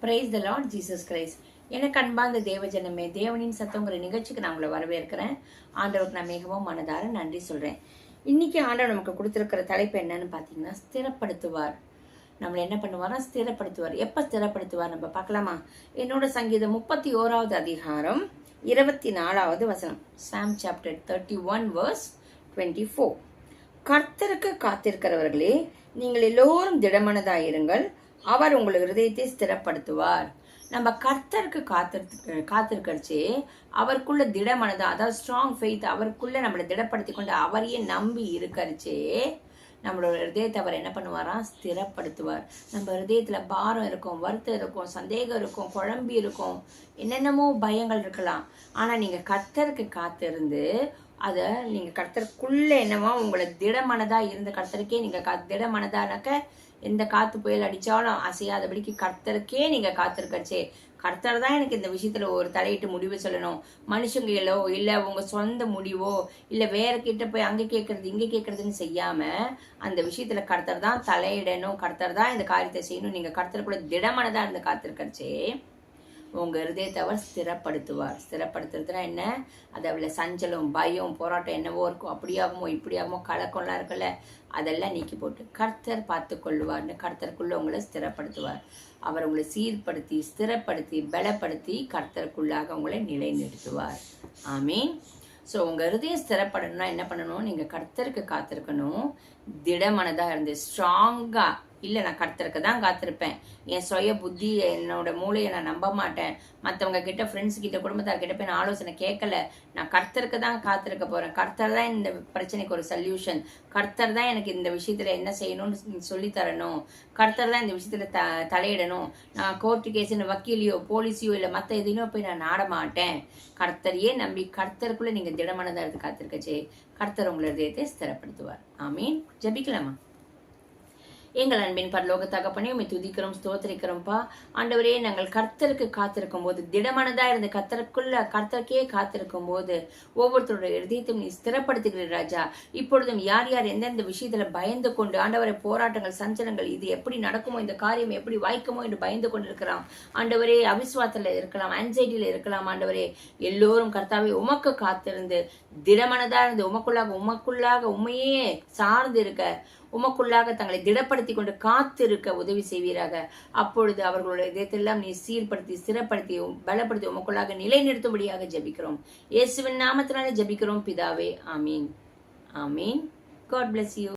Praise the Lord Jesus Christ. எனக்கு அன்பார்ந்த தேவஜனமே, தேவனின் சத்தங்கிற நிகழ்ச்சிக்கு நான் உங்களை வரவேற்கிறேன். ஆண்டவருக்கு நான் மிகவும் மனதார நன்றி சொல்றேன். இன்னைக்கு ஆண்டவர் நமக்கு கொடுத்திருக்கிற தலைப்பு என்னன்னு பார்த்தீங்கன்னா, ஸ்திரப்படுத்துவார். நம்மளை என்ன பண்ணுவாரா? ஸ்திரப்படுத்துவார். எப்ப ஸ்திரப்படுத்துவார் நம்ம பார்க்கலாமா? என்னோட சங்கீதம் 31வது அதிகாரம் 24வது வசனம். சாம் சாப்டர் 31 verse 24. கர்த்தருக்கு காத்திருக்கிறவர்களே, நீங்கள் எல்லோரும் திடமனதாயிருங்கள், அவர் உங்கள் இருதயத்தை ஸ்திரப்படுத்துவார். நம்ம கர்த்தருக்கு காத்திருக்கச்சு அவருக்குள்ள திடமனதா, அதாவது ஸ்ட்ராங் ஃபெய்த், அவருக்குள்ள நம்மளை திடப்படுத்தி கொண்டு அவரையே நம்பி இருக்கரிச்சே நம்மளோட ஹிருதயத்தை அவர் என்ன பண்ணுவாராம்? ஸ்திரப்படுத்துவார். நம்ம ஹிருதயத்துல பாரம் இருக்கும், வருத்தம் இருக்கும், சந்தேகம் இருக்கும், குழம்பி இருக்கும், என்னென்னமோ பயங்கள் இருக்கலாம். ஆனா நீங்க கர்த்தருக்கு காத்திருந்து அதை நீங்க கர்த்தருக்குள்ள என்னவா உங்களை திடமனதா இருந்த கர்த்தருக்கே நீங்க திடமனதானாக்க எந்த காத்து புயல் அடிச்சாலும் அசையாதபடிக்கு கர்த்தருக்கே நீங்க காத்திருக்கச்சே, கர்த்தர் தான் எனக்கு இந்த விஷயத்துல ஒரு தலையிட்டு முடிவு சொல்லணும். மனுஷங்களோ இல்ல உங்க சொந்த முடிவோ இல்ல வேற கிட்ட போய் அங்க கேட்கறது இங்க கேட்கறதுன்னு செய்யாம அந்த விஷயத்துல கர்த்தர் தான் தலையிடணும், கர்த்தர் தான் இந்த காரியத்தை செய்யணும். நீங்க கர்த்தருக்குள்ள திடமனதா இருந்து காத்திருக்கச்சே உங்க ஹிருதயத்தை அவர் ஸ்திரப்படுத்துவார். ஸ்திரப்படுத்துறதுனா என்ன? அதை அவளை சஞ்சலம், பயம், போராட்டம் என்னவோ இருக்கும், அப்படியாகுமோ இப்படியாகுமோ கலக்கம்லாம் இருக்குல்ல, அதெல்லாம் நீக்கி போட்டு கர்த்தர் பார்த்து கொள்ளுவார்னு கர்த்தருக்குள்ள உங்களை ஸ்திரப்படுத்துவார். அவர் உங்களை சீர்படுத்தி ஸ்திரப்படுத்தி பலப்படுத்தி கர்த்தருக்குள்ளாக உங்களை நிலைநிறுத்துவார். ஆமீன். ஸோ உங்கள் ஹிருதயம் ஸ்திரப்படணும்னா என்ன பண்ணணும்? நீங்கள் கர்த்தருக்கு காத்திருக்கணும். திடமனதாக இருந்து ஸ்ட்ராங்காக, இல்லை நான் கர்த்தருக்கு தான் காத்திருப்பேன், என் சுய புத்தி என்னோட மூளையை நான் நம்ப மாட்டேன், மற்றவங்க கிட்ட ஃப்ரெண்ட்ஸ் கிட்ட குடும்பத்தார் கிட்ட போய் நான் ஆலோசனை கேட்கல, நான் கர்த்தருக்கு தான் காத்திருக்க போறேன், கர்த்தர் தான் இந்த பிரச்சனைக்கு ஒரு சொல்யூஷன், கர்த்தர் தான் எனக்கு இந்த விஷயத்துல என்ன செய்யணும்னு சொல்லி தரணும், கர்த்தர் தான் இந்த விஷயத்துல தலையிடணும், நான் கோர்ட்டு கேஸ்ன்னு வக்கீலையோ போலீஸையோ இல்லை மற்ற எதையும் போய் நான் நாட மாட்டேன், கர்த்தரையே நம்பி கர்த்தருக்குள்ள நீங்க திடமனதா எடுத்து காத்திருக்கச்சே கர்த்தர் உங்களை இதயத்தை ஸ்திரப்படுத்துவார். ஆமீன். ஜெபிக்கலாமா? எங்கள் அன்பின் பரலோக தகப்பனே, உம்மை துதிக்கிறோம், ஸ்தோத்திரிக்கிறோம்ப்பா. ஆண்டவரே, நாங்கள் கர்த்தருக்கு காத்திருக்கும் போது திடமனதா இருந்து கர்த்தருக்கே காத்திருக்கும் போது ஒவ்வொருத்தரோட இதயத்தையும் நீ ஸ்திரப்படுத்துகிற ராஜா. இப்பொழுதும் யார் யார் எந்தெந்த விஷயத்துல பயந்து கொண்டு ஆண்டவரை போராட்டங்கள், சஞ்சலங்கள், இது எப்படி நடக்குமோ, இந்த காரியம் எப்படி வாய்க்குமோ என்று பயந்து கொண்டு இருக்கிறான் ஆண்டவரே, அவிசுவாசத்துல இருக்கலாம், ஆன்சைட்டியில இருக்கலாம் ஆண்டவரே, எல்லோரும் கர்த்தாவே உமக்கு காத்திருந்து திடமனதா இருந்து உமக்குள்ளாக உண்மையே சார்ந்து இருக்க, உமக்குள்ளாக தங்களை திடப்படுத்தி கொண்டு காத்திருக்க உதவி செய்வீராக. அப்பொழுது அவர்களுடைய இதயத்தெல்லாம் நீ சீர்படுத்தி ஸ்திரப்படுத்தி பலப்படுத்தி உமக்குள்ளாக நிலைநிறுத்தும்படியாக ஜெபிக்கிறோம். இயேசுவின் நாமத்தினாலே ஜெபிக்கிறோம் பிதாவே. ஆமீன். ஆமீன். God bless you.